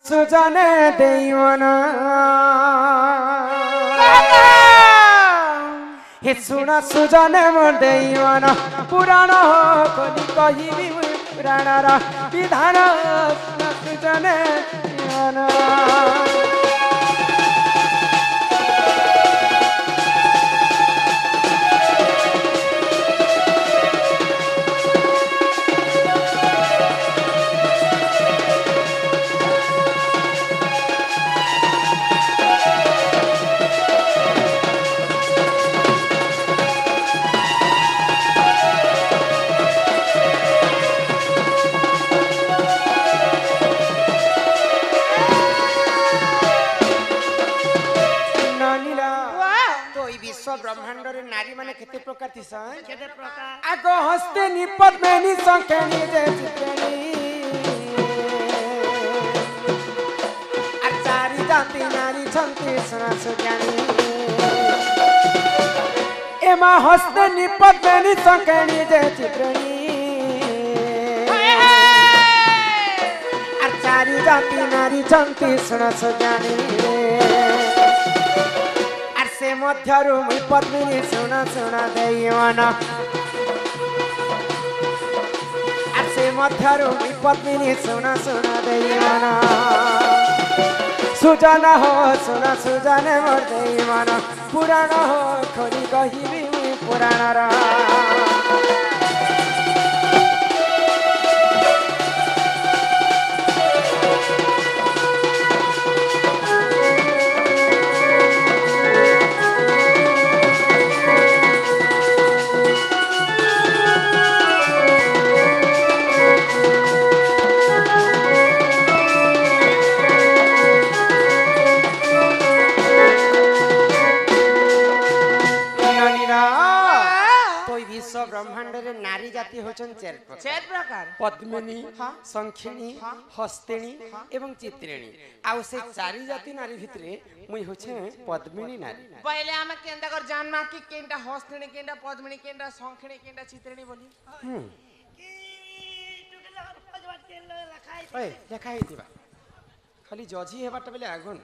सुजने देवना हे सुना सुजने मोर देवना पुराण कली कहिबी पुराण रा विधान सुजने देवना ब्रह्मांड रे नारी माने केते प्रकार थिसन केते प्रकार आगो हस्ते निपद मेनी संकेनी जे चित्रेनी आचारी जाति नारी छंती सुना सुज्ञानी एमा हस्ते निपद मेनी संकेनी जे चित्रेनी आचारी जाति नारी छंती सुना सुज्ञानी से मध्यरु मुई पद्मिनी सुना सुना देवना से मध्यरु मुई पद्मिनी सुना सुना देवना सुजना हो सुना सुजने मोर देवना पुराण हो खोली कहिबी मुई पुराण रा ब्रह्मांड रे नारी जाति होचन चार प्रकार पद्मिनी संखिणी हस्तिणी एवं चित्रिणी आउ से चारि जाति नारी भितरे मुई होछे पद्मिनी नारी पहले हम केंदा कर जानना कि केंदा हस्तिणी केंदा पद्मिनी केंदा संखिणी केंदा चित्रिणी बोली की टुटला पजवाट केंदा लखाई ओए लखाई दिबा खाली जजी हेबाटा बेले आगुन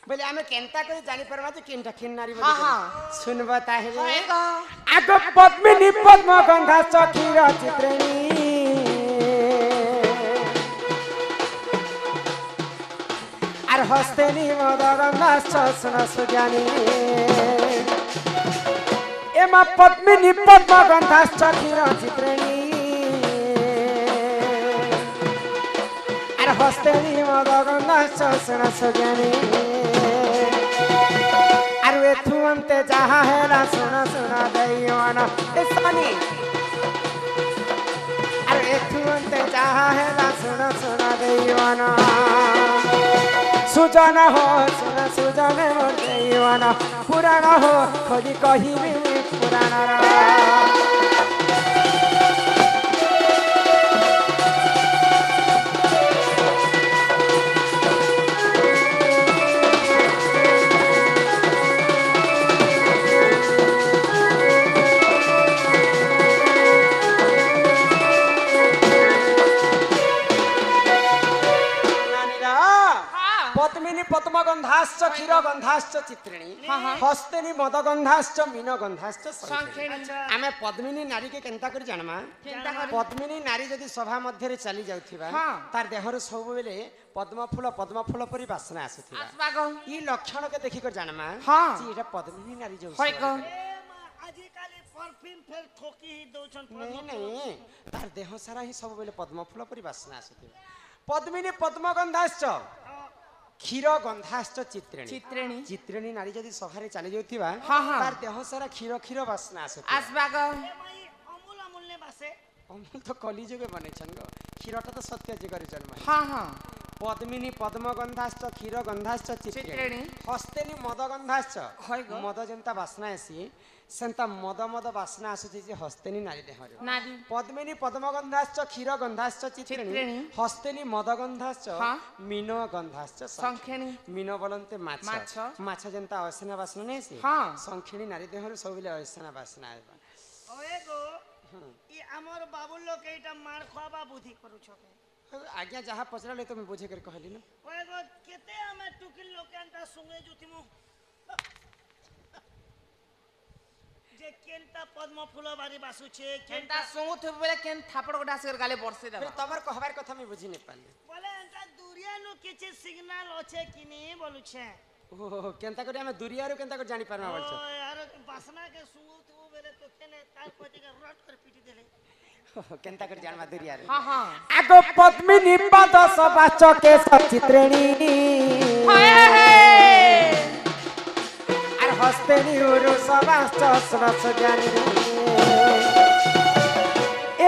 बोले हमें केंता करे जानी परवा तो केंटा केन नारी बोली सुनबा ताहे आगो पद्मिनी पद्म गंधा सखीर चित्रिणी आर हस्तेनी मद गंधा सुना सुज्ञानी एमा पद्मिनी पद्म गंधा सखीर चित्रिणी हस्तेनी मद गंधा सुना सुज्ञानी आरु एथु अंते जहा है सुना सुना देवना एसानी आरु एथु अंते जहा है सुना सुना देवना सुजना हो सुना सुजने मोर देवना पुराण हो खोजी कहिबी पुराण रा पद्म गंधाश्च क्षीर गंधाश्च चित्रिणी हस्तेनी मद गंधाश्च मीन गंधाश्च आमे पद्मिनी नारी के केंता कर जानमा पद्मिनी नारी जदी सभा मध्य रे चली जाउथिबा तार देहर सब बेले पद्म फूल परी वासना आसुथिबा ई लक्षण के देखि कर जानमा जी एटा पद्मिनी नारी जो होय को आजि काली परफ्यूम फेर ठोकी ही दोछन नहीं तार देह सारा ही सब बेले पद्म फूल परी वासना आसुथिबा पद्मिनी पद्म गंधाश्च क्षीर गंधाश्च चित्रिणी चित्रिणी नारी जदी सभारे चली जाउथिबा तार देह सारा क्षीर क्षीर वासना आसबाग अमूल अमूल ने बासे अमूल तो कली जुगे बनेछन गो क्षीरटा तो सत्य जगरे जन्म पद्मिनी पद्म गंधाश्च क्षीर गंधाश्च चित्रिणी हस्तेनी मद गंधाश्च मद जेंता वासना आसी सेंता मद मद वासना आसुछि जे हस्तेनी नारी देहरे नारी पद्मिनी पद्म गंधाश्च क्षीर गंधाश्च चित्रिणी हस्तेनी मद गंधाश्च मीन गंधाश्च संखिणी मीन बोलंते माछ माछ जेंता असना वासना नै से संखिणी नारी देहरे सबले असना वासना आबा ओए गो ई हमर बाबू लोग एटा मार खवा बुद्धि करू छके आज्ञा जहाँ पचराले तो मैं बुझे कर कहली ना ओए गो केते हमें टुकिल लोकेनटा सुंगे जुतिमु जे केनटा पद्म फूल बारी बासु छे केनटा सुंगु थे बोले केन थापड़ को डास कर गाले बरसे फिर देबा तमर कहबार कथा मैं बुझी नहीं पाली बोले एंटा दुरिया नु किछि सिग्नल होछे कि नी बोलु छे ओहो केनता करी हमें दुरियारो केनता कर जानी पारमा बोलछ ओ यार बासना के सुंगु थु बेले तो केने तार पति के रट कर पीटी देले केनता कर जानमा दुरियारो हां हां आगो पद्मिनी पद सबाच के सचित्रेणी आर हस्तेनी उरु सबाच सरस ज्ञानी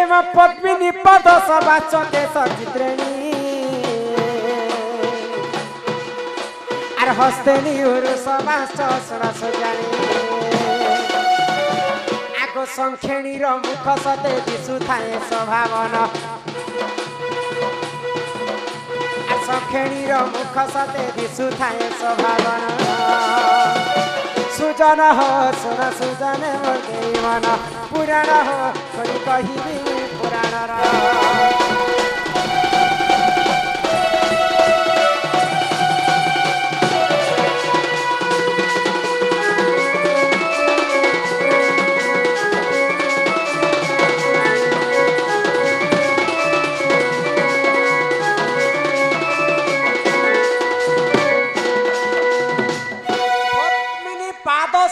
एव पद्मिनी पद सबाच के सचित्रेणी आर हस्तेनी उरु सबाच सरस ज्ञानी आगो संखेणी रो मुख सते दिसु थाए स्वभावन सखेणीर मुख सते दिसु थाए स्वभावन सुजन हो सुन सुजन मोर मन पुराण हो थोड़ी कहिबी पुराण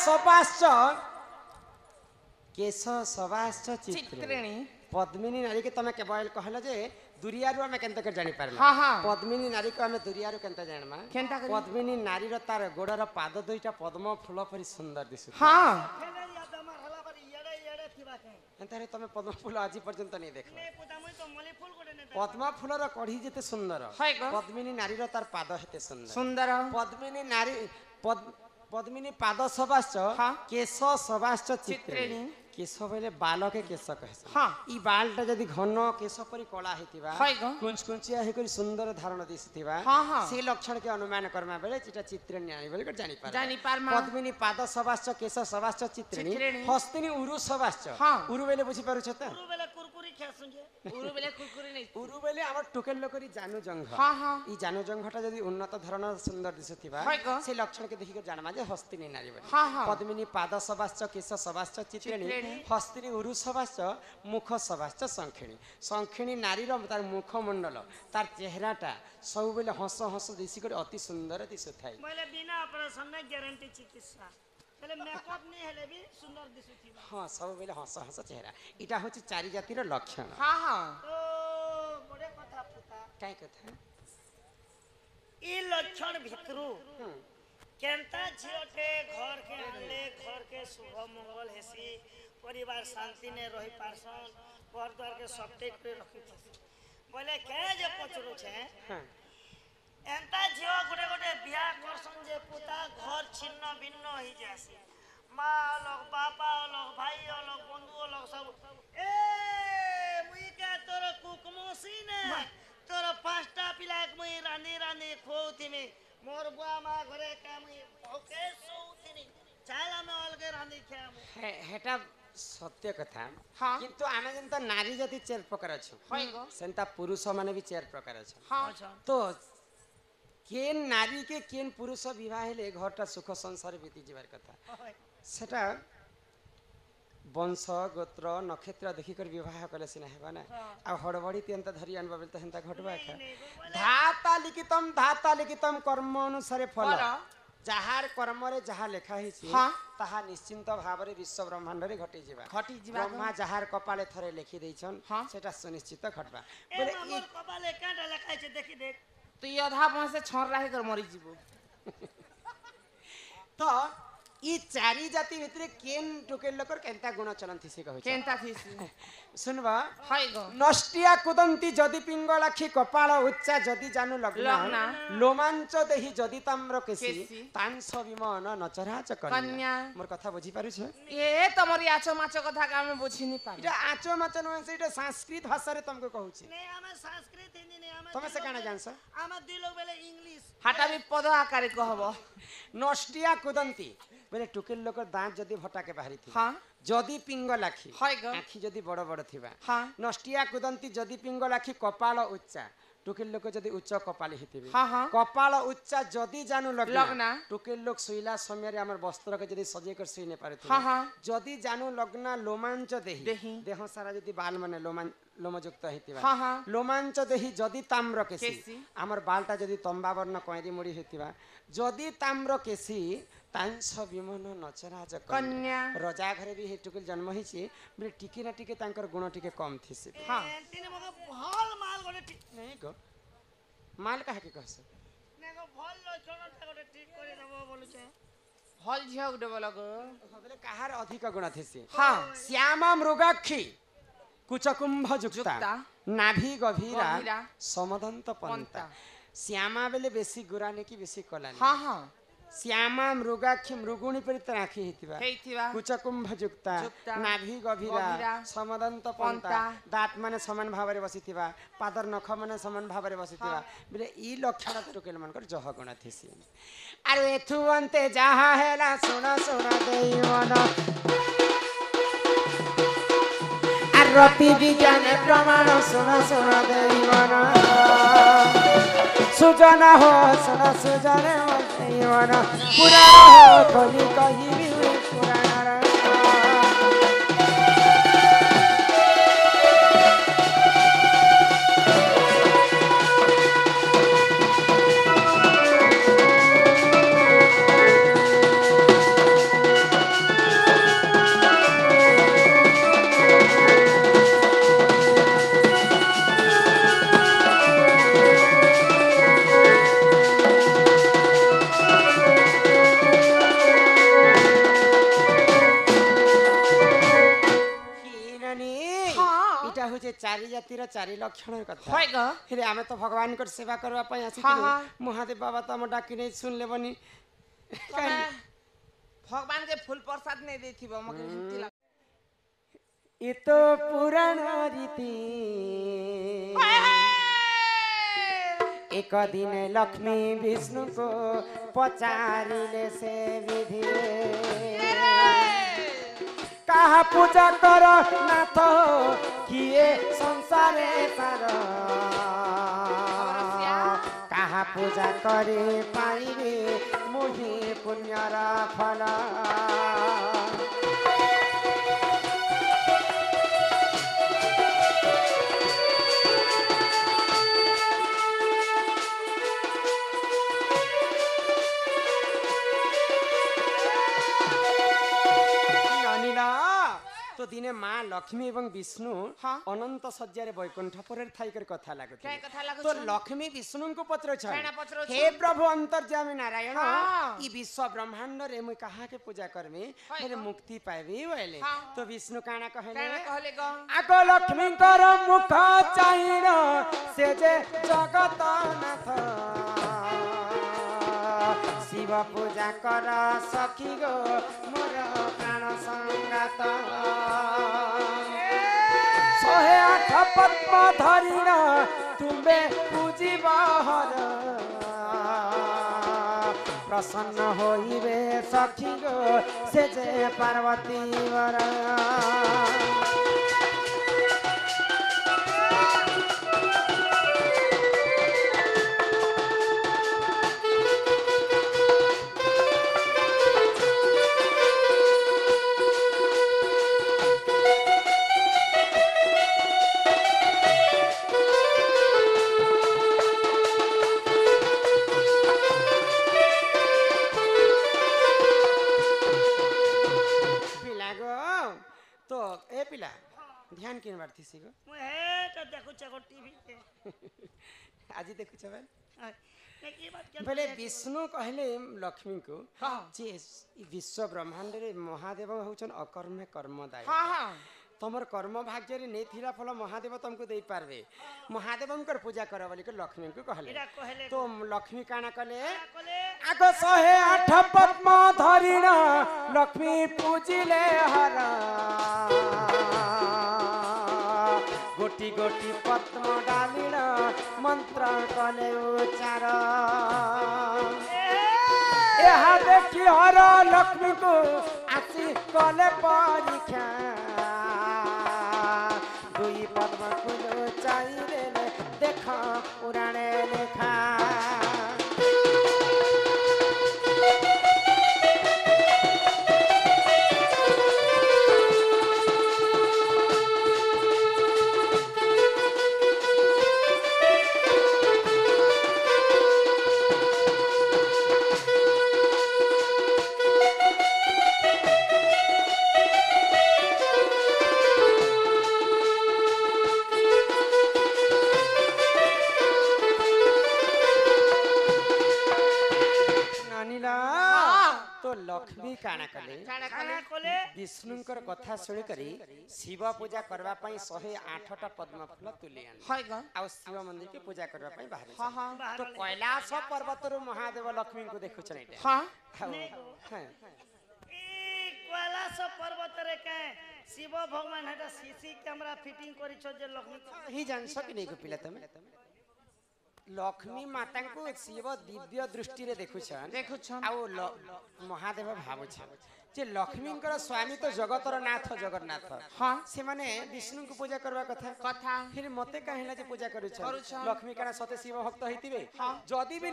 सबाश्च केश सबाश्च चित्रेणी पद्मिनी नारी के तमे केवल कहला जे दुरियारू हमें केनता कर जानि पारला हां हां पद्मिनी नारी को हमें दुरियारू केनता जानमा केनता करी पद्मिनी नारी रो तार गोडर पाद दुईटा पद्म फूल परि सुंदर दिसु हां खेले याद हमर हला पर येड़े येड़े थिबा के एंतारे तमे पद्म फूल आज पर्यंत नहीं देखला ने पुता मुई तो मली फूल कोडे ने पद्म फूल रो कढ़ी जेते सुंदर हाय गो पद्मिनी नारी रो तार पाद हेते सुंदर सुंदर पद्मिनी नारी पद्मिनी पाद सबाश्च हाँ। केश सबाश्च चित्रेणी केश बोले बाल के केश कहस हाँ। ई बालटा जदी घन केश परि कला हेतिबा हाय गो कुंच कुंचिया हे करी सुंदर धारण दिसतिबा हाँ, हाँ। से लक्षण के अनुमान करमा बेले चिटा चित्रेणी आनी बोले कर जानि पार जानि पारमा पद्मिनी पाद सबाश्च केश सबाश्च चित्रेणी चित्रेणी। हस्तिनी उरु सबाश्च हाँ। उरु बेले बुझी पारुछ त पुरु बेले कुरकुरी खेसुंगे उरु बेले कुरकुरी नहीं उरु बेले हमर टोकेल लोकरी जानू जंघ हां हां ई जानू जंघटा जदी उन्नत धरण सुंदर दिसतिबा हाय गो। से लक्षण के देखि कर जानमा जे हस्तिनी नारी बोले हाँ, हाँ। पद्मिनी पाद सबाश्च केश सबाश्च चित्रेणी चित्रेणी। हस्तिनी उरु सबाश्च मुख सबाश्च संखिणी संखिणी नारी रो तार मुखमंडल तार चेहराटा सब बेले हस हस दिसी कर अति सुंदर दिसुथाय मैले बिना ऑपरेशन ने गारंटी चिकित्सा हेले मेकअप नहीं हेले भी सुंदर दिसुथिबा हां सब बेले हस हस चेहरा इटा होची चारि जातिर लक्षण हां हां तो बड़े कथा पुता काय कथा ई लक्षण भितरू केनता झियोटे घर के आनले घर के शुभ मंगल हेसी परिवार शांति ने रही पारसन घर द्वार के सबटेक पे रखी बोले के जे पचरो छे हां एंता झियो गोटे गोटे बियाह करसन जे पुता घर छिन्न भिन्न होई जासी मां लोग बापा लोग भाई लोग बंधु लोग सब ए मुई के तोर कुकमोसी ने तोर पांचटा पिलाक मुई रानी रानी खोउथि में मोर बुआ मा घरे काम ओके सोउथिनी चाला में अलगे रानी खाम हेटा सत्य कथा हाँ। किंतु आमे जनता नारी जाति चेर प्रकार अछि हाय गो सेंता पुरुष माने भी चेर प्रकार अछि हां तो केन नारी के केन पुरुष विवाह हेले घरटा सुख संसार बीती जीवार कथा सेटा वंश गोत्र नक्षत्र देखि कर विवाह कले सिना हेबा ना आ हड़बड़ी तेंत धरि अनबा बेल त हेंता घटबा खा धाता लिखितम कर्म अनुसारे फल फल। जाहार कर्म रे जहा लेखा हिछि हाँ। ताहा निश्चिंत भाव रे विश्व ब्रह्मांड रे घटी जीवा घटी जीवा ब्रह्मा जहार कपाले थरे लिखि दैछन हाँ। सेटा सुनिश्चित घटबा ए बोले मोर कपाले काटा लखाइ छे देखि देख तो ये आधा पास से छोड़ रहे कर मरी जीवो तो ई चारि जाति भितरे केन टोकेल लकर केनता गुण चलंती से कहै केनता थीसी सुनबा हाय गो नष्टिया कुदंती जदि पिंगलाखी कपाल उच्चा जदि जानू लग्ना। लग्ना लोमांच देहि जदि ताम्र केसी केसी। तांस विमान नचराच कन्या। कन्या मोर कथा बुझी पारु छ ये तमरी आचो माचो कथा का में बुझी नहीं पारी इटा आचो माचो न से इटा संस्कृत भाषा रे तुमको कहूची ने हमें संस्कृत हिंदी ने हमें तमे से काना जानस हमें दुई लोग बेले इंग्लिश हाटा भी पद आकार कहबो नष्टिया कुदंती बोले टोकेल लोकर दांत जदि भटा के बाहरी थी हां जदि पिंगलाखी हाय गो आखी जदि बड़ बड़ थिबा हां नष्टिया कुदंती जदि पिंगलाखी कपाल उच्चा टुकिल लोक जदि उच्च कपाली हिथिबे हाँ हाँ कपाल उच्च जदि जानू लगना। लगना टुकिल लोक सुइला समय रे हमर वस्त्र के जदि सजे कर सुइ ने पारे हाँ हाँ जदि जानू लगना लोमांच देही देही। देह सारा जदि बाल माने लोमयुक्त हिथिबा हाँ हाँ लोमांच देही जदि ताम्र केसी केसी। हमर बालटा जदि तंबा वर्ण कयरी मुड़ी हिथिबा जदि ताम्र केसी तांस विमन नचराज कन्या। रजा घरे भी हे टुकिल जन्म हिची बे टिके ना टिके तांकर गुण टिके कम थिसे हाँ तिने मगे भल माल गोटे ठीक नहीं गो माल काहे के कहस नेगो भल लक्षणटा गोटे ठीक करे देबो बोलुचे हल झिया उडे बोलगो सबले काहार अधिक गुण थिसे हाँ श्याम मृगाक्षी कुचकुंभ जुक्ता जुक्ता। नाभि गभीरा गभीरा। समदंत पंता पंता। श्यामा बेले बेसी गुराने की बेसी कलानी हाँ हाँ श्यामा मृगाक्षी मृगुणी परि राखी हितिबा हेइथिबा कुचकुंभ जुक्ता जुक्ता। नाभि गभीरा गभीरा। समदंत पंता पंता। दात माने समान भावरे बसिथिबा पादर नख माने समान भावरे बसिथिबा बिले ई लक्षण टोकेल मानकर जह गुण थिसी अरे एथु अंते जहा हेला सुन सुन देवन रति विज्ञान प्रमाण सुन सुन देवन सुजन हो सुन सुजन हो देवन पुराण हो खोली कहिबी पुराण चारि जातिर चारि लक्षण कथा होय ग हेरे आमे तो भगवान कर सेवा करवा पई आसी हाँ, हाँ। महादेव बाबा तो हम डाकी नहीं सुन लेबनी तमे भगवान के फूल प्रसाद नहीं देथिबो मके हिंती लाग ये तो पुराण रीति एक दिन लक्ष्मी विष्णु को पचारिले से विधि कहा पूजा कर नाथ किए संसारे सार कहा पूजा करे पाइबे मोहि पुण्यर फल तो दिने माँ लक्ष्मी एवं विष्णु हाँ। अनंत सज्जा रे वैकुंठ पर थाइकर कथा लागत काय कथा लागत तो लक्ष्मी विष्णु को पत्र छ केना पत्र छ? हे प्रभु अंतर्यामी नारायण हाँ। ई विश्व ब्रह्मांड रे मैं कहा के पूजा करमी मेरे मुक्ति पाइबी वैले हाँ। तो विष्णु काना कहले केना कहले ग आको लक्ष्मी कर मुख चाहिन से जे जगत नाथ शिव पूजा कर सखी गो मोर प्राण संगात शहे आठ पद्म धरिण तुम्बे पूजिब हर प्रसन्न होइबे सखी गो से जे पार्वती वर ध्यान किन बारती सिगो मु हेटा देखु छ टीवी पे आज देखु छ बल की बात के पहले विष्णु कहले लक्ष्मी को हाँ। जे ई विश्व ब्रह्मांड रे महादेव होचन अकर्मे कर्मदाय हाँ हाँ तमर कर्म भाग्य रे नै थिला फल महादेव तुमको देई पारबे महादेवंकर पूजा कर बोली के लक्ष्मी को कहले एरा कहले तो लक्ष्मी काना कहले कहले आगो 108 पद्म धरिण लक्ष्मी पूजिले हर गोटी गोटी पद्म डालिण मंत्र कले उच्चार यहाँ देखी हर लक्ष्मी को आसी कले परीक्षा दुई पद्म फूल चाहिए देखो पुराणे लेखा लक्ष्मी काना कले काना कले विष्णुंकर कथा सुनी करी शिव पूजा करबा पई 108टा पद्म फूल तुली आन हाय ग आ शिव मंदिर के पूजा करबा पई बाहर हां हां तो कैलाश पर्वत रु महादेव लक्ष्मी को देखु छन एटा हां हां ई कैलाश पर्वत रे के शिव भगवान हेटा सीसी कैमरा फिटिंग करी छ जे लक्ष्मी ही जान सक नहीं को पिला तमे लक्ष्मी माता को शिव दिव्य दृष्टि रे देखु छन आ महादेव भाबु छन जे लक्ष्मी स्वामी तो जगतर नाथ जगन्नाथ हाँ से माने विष्णु को पूजा करवा कथा फिर मते कहिला जे पूजा करू छ लक्ष्मी काना सते शिव भक्त होइतिबे जदी भी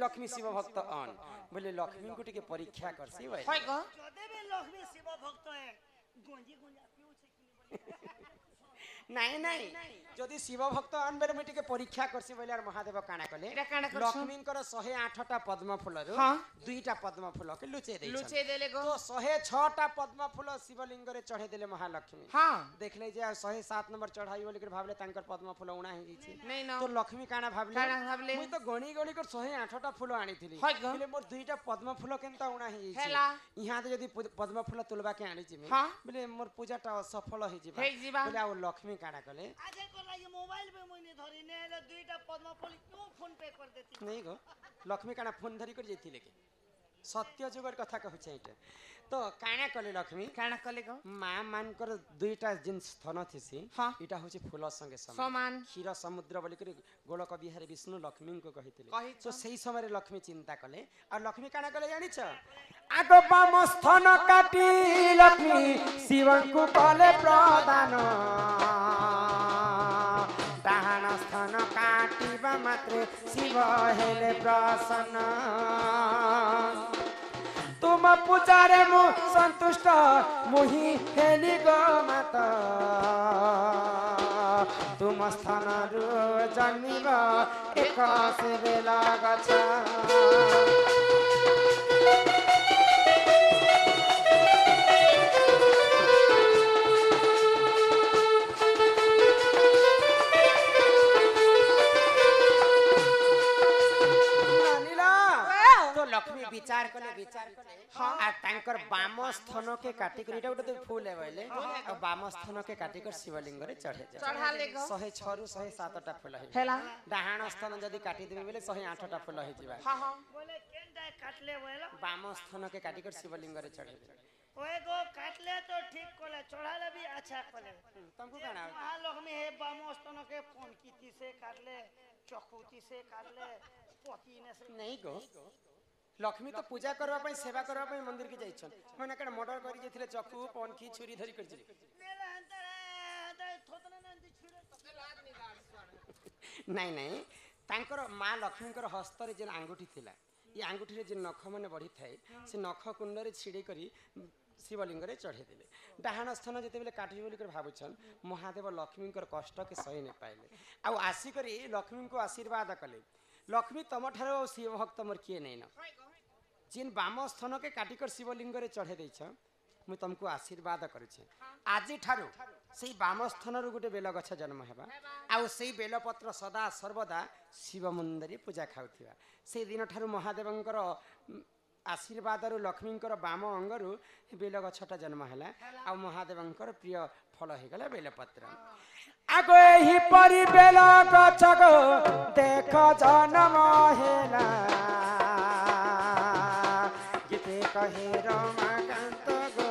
लक्ष्मी शिव भक्त अन बोले लक्ष्मी को टिके परीक्षा करसी भाई हाय ग जदे भी लक्ष्मी शिव भक्त है गोंजी गोंजा पिउ छे कि नहीं नहीं जदि शिव भक्त अन बेर मिटिके परीक्षा करसी बोले यार महादेव काना कले लक्ष्मी 108टा पद्म फूल रु दुईटा पद्म फूल के लुचे देले गो तो 106टा पद्म फूल शिवलिंग रे चढ़े देले महालक्ष्मी हां देखले जे 107 नंबर चढ़ाई बोली कर भाबले तांकर पद्म फूल उणा हे जी तो लक्ष्मी काना भाबले मुई तो गणी गणी कर 108टा फूल आनी थिली बोले मोर दुईटा पद्म फूल केनता उणा हे जी इहा तो जदि पद्म फूल तुलबा के आनी छी बोले मोर पूजाटा असफल हे जी बोले आ लक्ष्मी काना कले आज को लागि मोबाइल पे मोइने धरि ने दुईटा पद्म फूल क्यों फोन पे कर देती नहीं गो लक्ष्मी काना फोन धरि कर जेथिले के सत्य जुगर कथा कहू छै एटा तो काना कले लक्ष्मी काना कले गो मां मान कर दुईटा जिन स्थन थिसी इटा होछि फूल संगे समान क्षीर समुद्र बोली कर गोलक बिहारी विष्णु लक्ष्मी को कहिथिले तो सही समय रे लक्ष्मी चिंता कले और लक्ष्मी काना कले जानि छ आगो बाम स्थन काटी लक्ष्मी शिवन को कले प्रदान डाहान स्थान काटिबा मात्रे शिव हेले प्रसन्न तुम पूजारे मु संतुष्ट मुहि हेली गो माता तुम स्थान रु जन्मिब एक से बेला गछ लक्ष्मी विचार कले आ तांकर बाम स्थन के काटी कर एटा गोटे फूल है बोले आ बाम स्थन के काटी कर शिवलिंग रे चढ़ा ले 106 रु 107टा फूल हेला डाहाण स्थन जदी काटी देबे बोले 108टा फूल हे जिबा हां हां बोले केनटा काटले बोले बाम स्थन के काटी कर शिवलिंग रे चढ़े ओए गो काटले तो ठीक कोले चढ़ाले भी अच्छा कोले तुमको कहना महालक्ष्मी हे बाम स्थन के फोन कीती से काटले चखुती से काटले पतीने से नहीं गो लक्ष्मी तो पूजा करबा पई सेवा करबा पई मंदिर के जाइछन माने कण मर्डर करी जेथिले चक्कू पनखी छुरी धरी कर मेरा अंतर थोतने नंदी छुरे नहीं नहीं तांकर मां लक्ष्मीकर हस्त रे जे अंगूठी थिला ये अंगूठी रे जे नख माने बढ़ी थाए से नख कुंड रे छिड़ी करी शिवलिंग रे चढ़े देले डाहाण स्थान जेते बेले काटी बोली कर भाबुछन महादेव लक्ष्मीकर कष्ट के सही नै पाइले आ आसी करी लक्ष्मी को आशीर्वाद कले लक्ष्मी तम ठारो शिव भक्त मोर किए नै न जिन बाम स्थान के काटिकर शिवलिंग रे चढ़े दैछ मु तुमको आशीर्वाद करूछे आज ठारो सेई बाम स्थान रु गुटे बेल गछ जन्म हेबा आ सेई बेल पत्र सदा सर्वदा शिव मंदिर पूजा खाउथिबा सेई दिन ठारो महादेवंकर आशीर्वाद रु लक्ष्मींकर बाम अंगरु बेल गछटा जन्म हैला आ महादेवंकर प्रिय फल हे गला बेल पत्र आगो ही परि बेल गछ गो देख जन्म हैला गीते कहे रमाकांत गो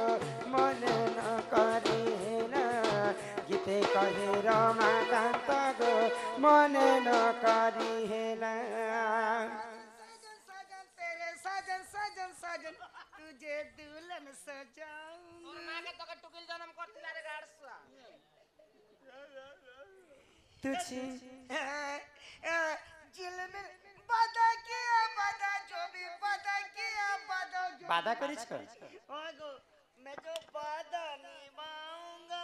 मन न करिला गीते कहे रमाकांत गो मन न करिला सजन तुझे दुल्हन सजाऊं और मां के तो टुकिल जन्म करतिला रे गाड़सा तुझे বাধা করিছ ओए गो मैं जो वादा निभाऊंगा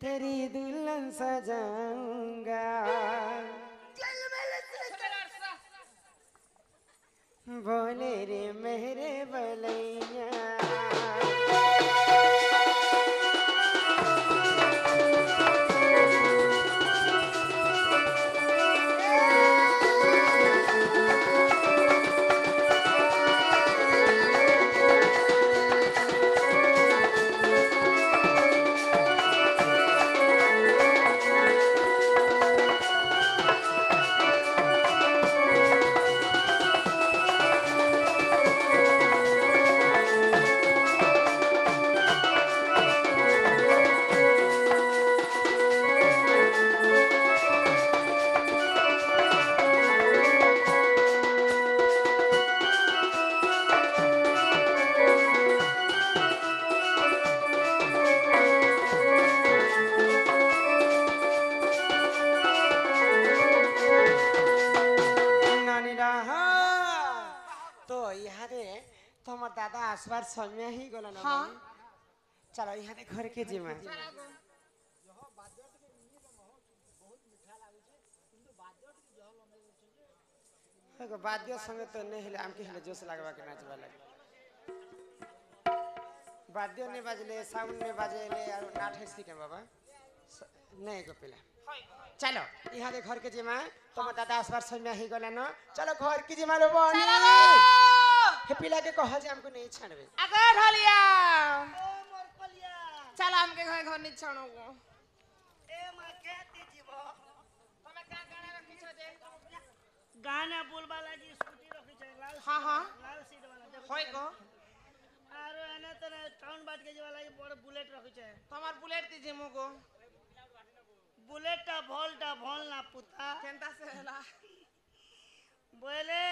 तेरी दुल्हन सजाऊंगा बोले रे मेरे बलैया তোমার দাদা আসবার সময় হয়ে গেল না চলো ইহাতে ঘরকে জিমা বাদ্য সঙ্গে তো নেই হলে আমকে হলে জোশ লাগবা के नाचबा लगे বাদ্য ने बजले साउंड ने बजेले और नाट है सीखे बाबा नहीं को पिला चलो इहाते घर के जिमा তোমার দাদা আসবার সময় হয়ে গেল না চলো घर की जिमा लो बनी हे पिला के कह जे हमको नहीं छाड़बे आगे ढलिया ओ मोर कलिया चल हमके घर घर नहीं छानो को ए मां कहती जीवो तमे का गाना रखी छ जे गाना बोलबा लागी स्कूटी रखी छ लाल हां हां लाल सीट वाला देखो होय को आरो एने तो टाउन बाट के जेवा लागी बड़ बुलेट रखी छ तमार बुलेट ती जेमो को बुलेटटा भोल ना पुता केनता से हला बोले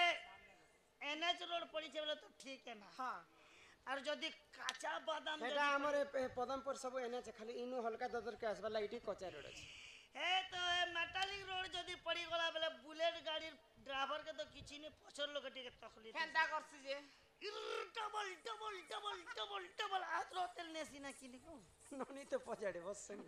एनएच रोड पड़ी छे बोले तो ठीक है ना हां और जदी काचा बादाम हेटा हमरे पदमपुर सब एने छ खाली इनु हल्का ददर के आसबा लाइटी कच्चा रोड छ ए तो ए मेटालिक रोड जदी पड़ी गला बेले बुलेट गाड़ी ड्राइवर के तो किछि ने पछर लोग के तकलीफ केनता करसी जे double double double double double हाथ रोतेल नेसी ना किनी को नोनी तो पजाड़े बस संग